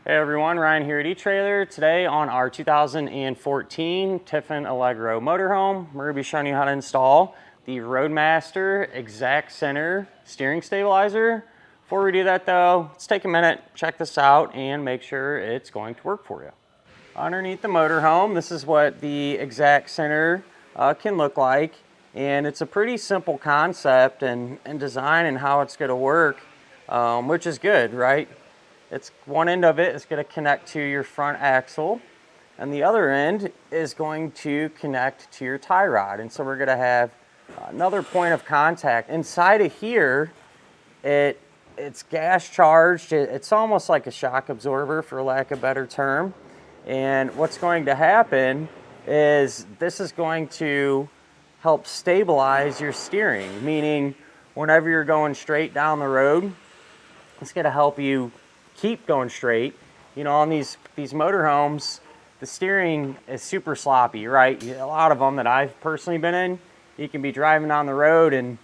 Hey everyone, Ryan here at eTrailer. Today on our 2014 Tiffin Allegro Motorhome, we're going to be showing you how to install the Roadmaster Exact Center steering stabilizer. Before we do that though, let's take a minute, check this out, and make sure it's going to work for you. Underneath the motorhome, this is what the Exact Center can look like. And it's a pretty simple concept and design and how it's going to work, which is good, right? It's one end of it is going to connect to your front axle, and the other end is going to connect to your tie rod. And so we're going to have another point of contact. Inside of here, it's gas charged. It's almost like a shock absorber, for lack of a better term. And what's going to happen is this is going to help stabilize your steering, meaning whenever you're going straight down the road, it's going to help you keep going straight. You know, on these motorhomes, the steering is super sloppy, right? A lot of them that I've personally been in, you can be driving down the road and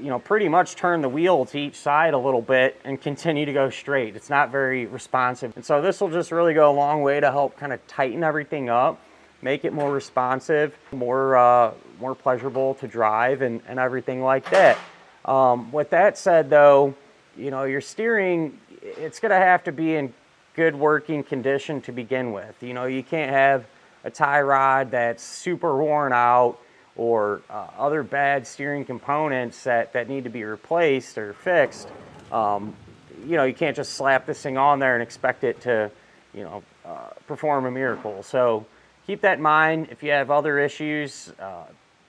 you know, pretty much turn the wheel to each side a little bit and continue to go straight. It's not very responsive. And so this will just really go a long way to help kind of tighten everything up, make it more responsive, more pleasurable to drive and everything like that. With that said though, you know, your steering, it's going to have to be in good working condition to begin with. You know, you can't have a tie rod that's super worn out or other bad steering components that need to be replaced or fixed. You know, you can't just slap this thing on there and expect it to, you know, perform a miracle. So keep that in mind. If you have other issues,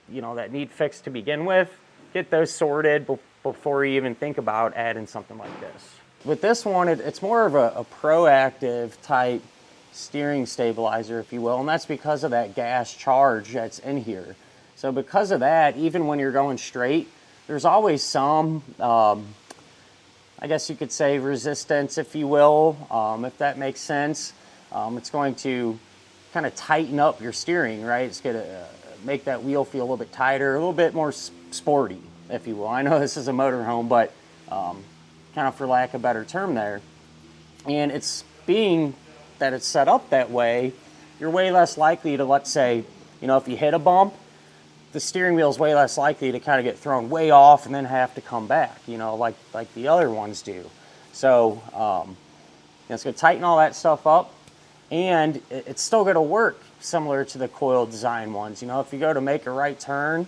you know, that need fixed to begin with, get those sorted before you even think about adding something like this. With this one, it's more of a proactive type steering stabilizer, if you will, and that's because of that gas charge that's in here. So because of that, even when you're going straight, there's always some, I guess you could say, resistance, if you will, if that makes sense. It's going to kind of tighten up your steering, right? It's going to make that wheel feel a little bit tighter, a little bit more sporty, if you will. I know this is a motorhome, but kind of for lack of a better term there. And it's being that it's set up that way, you're way less likely to, let's say, you know, if you hit a bump, the steering wheel is way less likely to kind of get thrown way off and then have to come back, you know, like the other ones do. So it's going to tighten all that stuff up, and it's still going to work similar to the coil design ones. You know, if you go to make a right turn,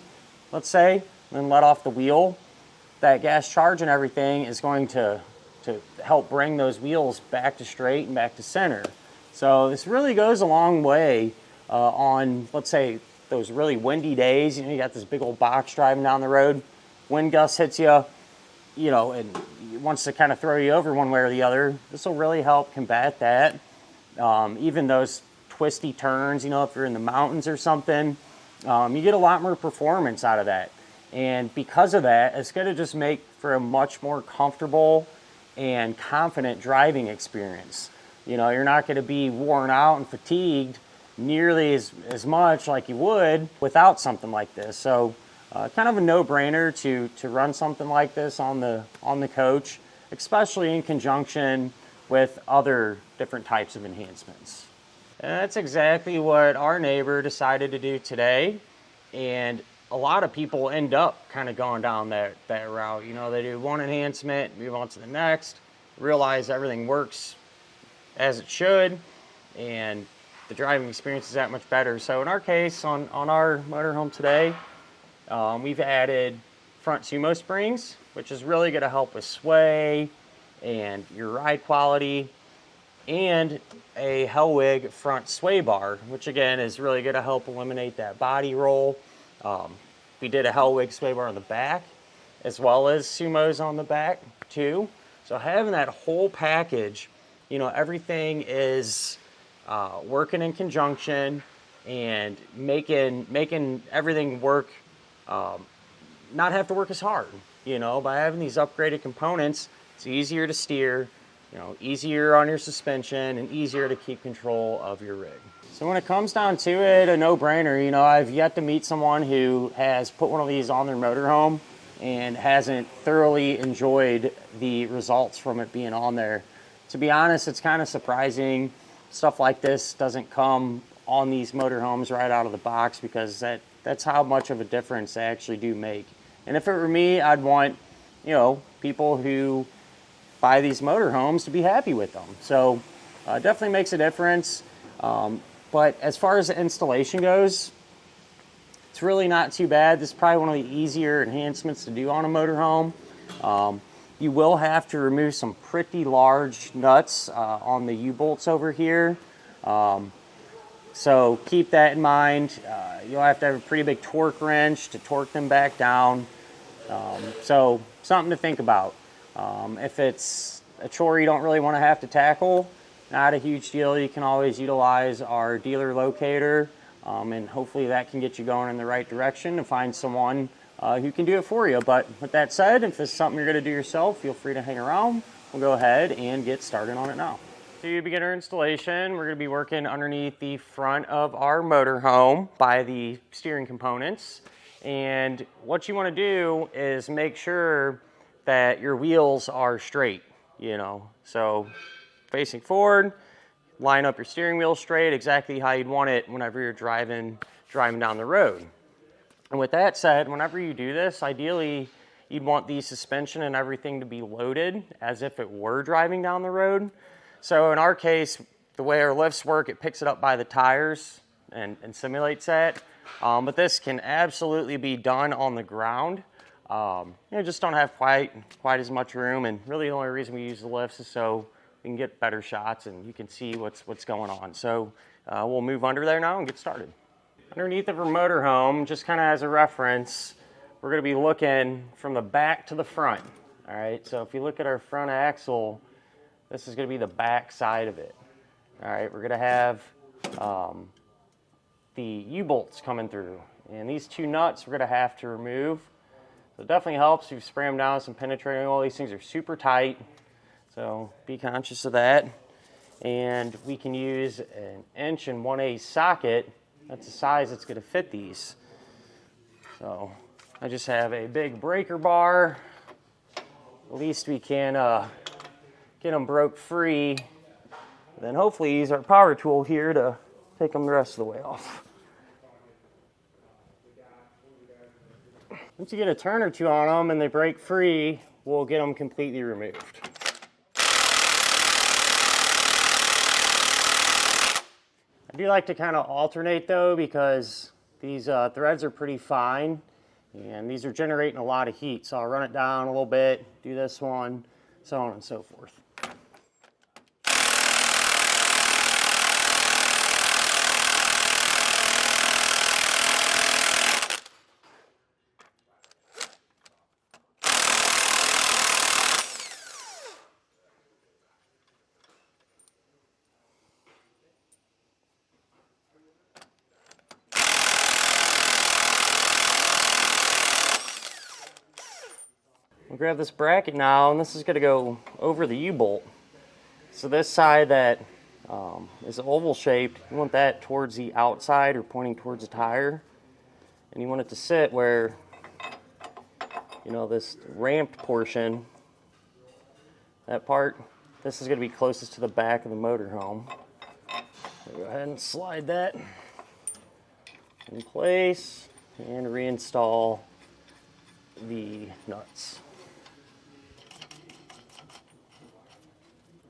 let's say, and then let off the wheel, that gas charge and everything is going to help bring those wheels back to straight and back to center. So this really goes a long way on, let's say, those really windy days. You know, you got this big old box driving down the road, wind gust hits you, you know, and wants to kind of throw you over one way or the other. This will really help combat that. Even those twisty turns, you know, if you're in the mountains or something, you get a lot more performance out of that. And because of that, it's going to just make for a much more comfortable and confident driving experience. You know, you're not going to be worn out and fatigued nearly as much like you would without something like this. So kind of a no-brainer to run something like this on the coach, especially in conjunction with other different types of enhancements. And that's exactly what our neighbor decided to do today. And a lot of people end up kind of going down that route. You know, they do one enhancement, move on to the next, realize everything works as it should, and the driving experience is that much better. So in our case, on our motorhome today, we've added front sumo springs, which is really going to help with sway and your ride quality, and a Hellwig front sway bar, which again is really going to help eliminate that body roll. We did a Hellwig sway bar on the back, as well as sumos on the back too. So having that whole package, you know, everything is working in conjunction and making everything work, not have to work as hard. You know, by having these upgraded components, it's easier to steer, you know, easier on your suspension and easier to keep control of your rig. So when it comes down to it, a no-brainer. You know, I've yet to meet someone who has put one of these on their motorhome and hasn't thoroughly enjoyed the results from it being on there. to be honest, it's kind of surprising stuff like this doesn't come on these motorhomes right out of the box, because that's how much of a difference they actually do make. And if it were me, I'd want, you know, people who buy these motorhomes to be happy with them. So definitely makes a difference. But as far as the installation goes, it's really not too bad. This is probably one of the easier enhancements to do on a motorhome. You will have to remove some pretty large nuts on the U-bolts over here. So keep that in mind. You'll have to have a pretty big torque wrench to torque them back down. So something to think about. If it's a chore you don't really want to have to tackle, not a huge deal. You can always utilize our dealer locator, and hopefully that can get you going in the right direction to find someone who can do it for you. But with that said, if this is something you're going to do yourself, feel free to hang around. We'll go ahead and get started on it now. To begin our installation, we're going to be working underneath the front of our motorhome by the steering components. And what you want to do is make sure that your wheels are straight, you know. So facing forward, line up your steering wheel straight, exactly how you'd want it whenever you're driving down the road. And with that said, whenever you do this, ideally you'd want the suspension and everything to be loaded as if it were driving down the road. So in our case, the way our lifts work, it picks it up by the tires and simulates that. But this can absolutely be done on the ground. You know, just don't have quite as much room, and really the only reason we use the lifts is so we can get better shots and you can see what's going on. So we'll move under there now and get started. Underneath of our motorhome, just kind of as a reference, we're going to be looking from the back to the front. All right, so if you look at our front axle, this is going to be the back side of it. All right, we're going to have the U-bolts coming through, and these two nuts we're going to have to remove. So it definitely helps if you spray them down with some penetrating oil. These things are super tight, so be conscious of that. And we can use an 1 1/8" socket. That's the size that's going to fit these. So I just have a big breaker bar. At least we can get them broke free. Then hopefully use our power tool here to take them the rest of the way off. Once you get a turn or two on them and they break free, we'll get them completely removed. I do like to kind of alternate though, because these threads are pretty fine and these are generating a lot of heat. So I'll run it down a little bit, do this one, so on and so forth. We'll grab this bracket now, and this is going to go over the U-bolt. So this side that is oval shaped, you want that towards the outside or pointing towards the tire. And you want it to sit where, you know, this ramped portion, that part, this is going to be closest to the back of the motorhome. So go ahead and slide that in place and reinstall the nuts.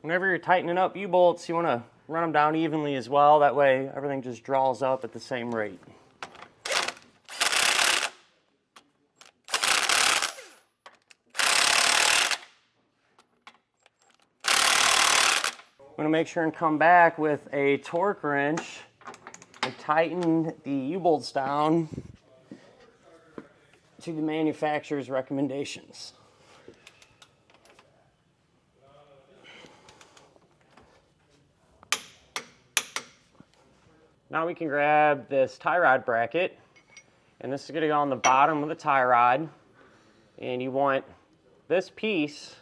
Whenever you're tightening up U-bolts, you want to run them down evenly as well. That way everything just draws up at the same rate. I'm going to make sure and come back with a torque wrench and tighten the U-bolts down to the manufacturer's recommendations. Now we can grab this tie rod bracket, and this is going to go on the bottom of the tie rod, and you want this piece,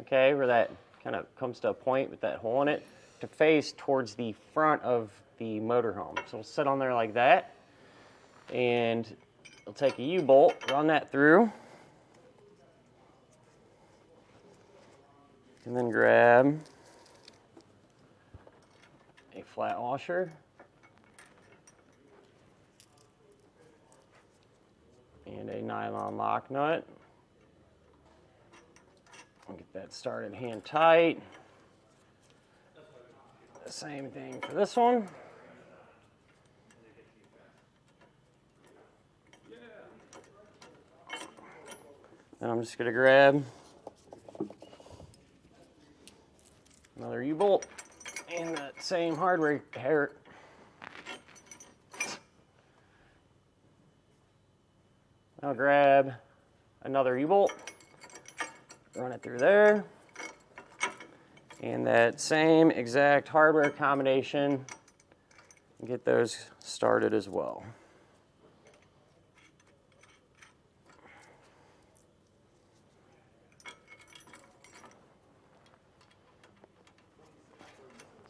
okay, where that kind of comes to a point with that hole in it, to face towards the front of the motorhome. So we'll sit on there like that, and we'll take a U-bolt, run that through, and then grab flat washer. And a nylon lock nut. I'll get that started hand tight. The same thing for this one. And I'm just going to grab another U-bolt and that same hardware hair. I'll grab another U-bolt, run it through there, and that same exact hardware combination, and get those started as well.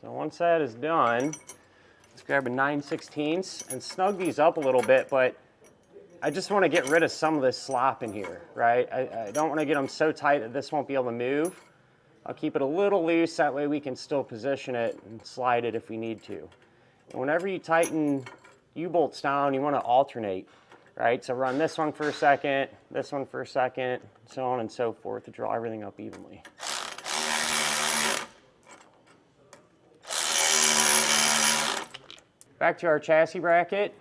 So once that is done, let's grab a 9/16 and snug these up a little bit, but I just want to get rid of some of this slop in here, right? I don't want to get them so tight that this won't be able to move. I'll keep it a little loose, that way we can still position it and slide it if we need to. And whenever you tighten U-bolts down, you want to alternate, right? So run this one for a second, this one for a second, so on and so forth to draw everything up evenly. Back to our chassis bracket.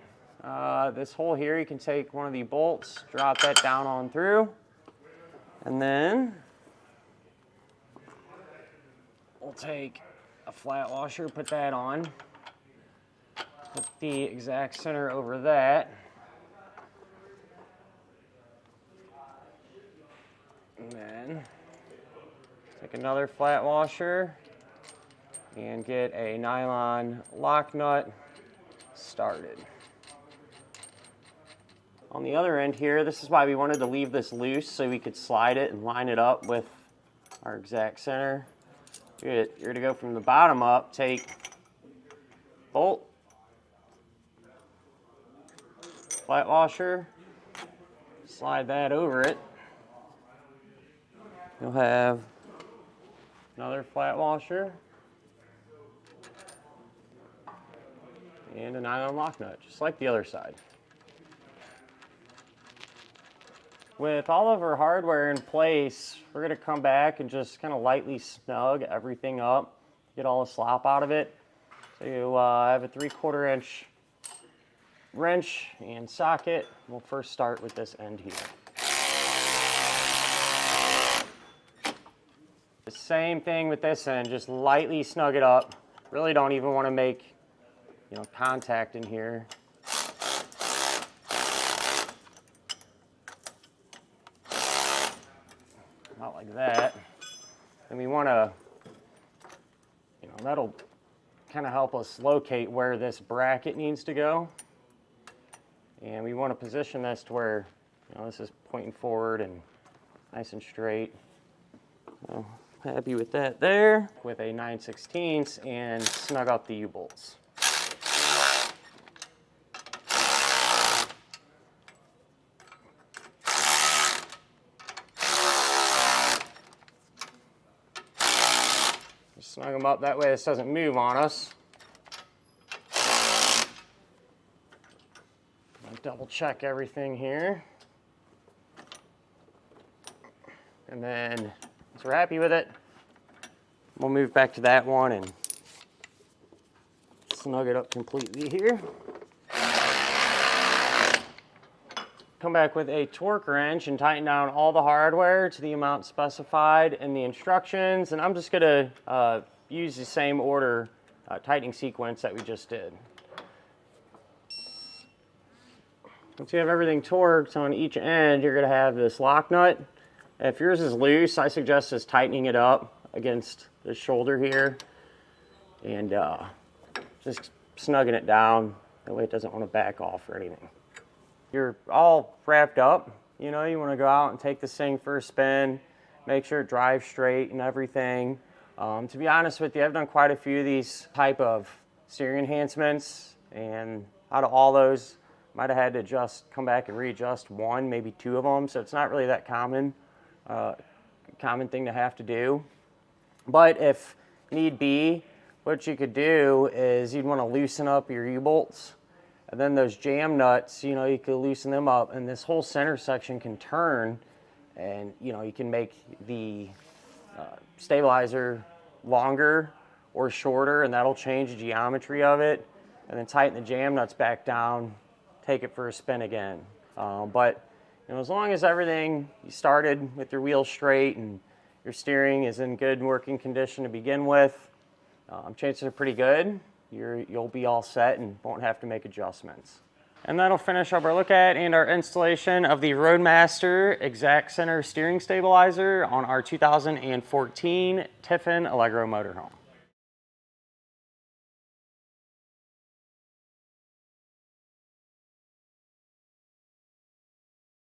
This hole here, you can take one of the bolts, drop that down on through, and then we'll take a flat washer, put that on, put the exact center over that, and then take another flat washer and get a nylon lock nut started. On the other end here, this is why we wanted to leave this loose so we could slide it and line it up with our exact center. You're to go from the bottom up, take bolt, flat washer, slide that over it. You'll have another flat washer and a nylon lock nut, just like the other side. With all of our hardware in place, we're going to come back and just kind of lightly snug everything up, get all the slop out of it. So you have a 3/4 inch wrench and socket. We'll first start with this end here. The same thing with this end, just lightly snug it up. Really don't even want to make, contact in here. Not like that. And we want to, that'll kind of help us locate where this bracket needs to go. And we want to position this to where, this is pointing forward and nice and straight. So happy with that there. With a 9/16 and snug up the U-bolts. Snug them up, that way this doesn't move on us. I'll double check everything here. And then, once we're happy with it, we'll move back to that one and snug it up completely here. Come back with a torque wrench and tighten down all the hardware to the amount specified in the instructions. And I'm just going to use the same order tightening sequence that we just did. Once you have everything torqued on each end, you're going to have this lock nut. If yours is loose, I suggest just tightening it up against the shoulder here and just snugging it down. That way it doesn't want to back off or anything. You're all wrapped up, you want to go out and take this thing for a spin, make sure it drives straight and everything. To be honest with you, I've done quite a few of these type of steering enhancements, and out of all those, might have had to just come back and readjust one, maybe two of them, so it's not really that common thing to have to do. But if need be, what you could do is you'd want to loosen up your U-bolts, and then those jam nuts, you know, you could loosen them up, and this whole center section can turn, and you know, you can make the stabilizer longer or shorter, and that'll change the geometry of it, and then tighten the jam nuts back down, take it for a spin again. But you know, as long as everything, you started with your wheels straight and your steering is in good working condition to begin with, chances are pretty good. You'll be all set and won't have to make adjustments. And that'll finish up our look at and our installation of the Roadmaster Exact Center Steering Stabilizer on our 2014 Tiffin Allegro Motorhome.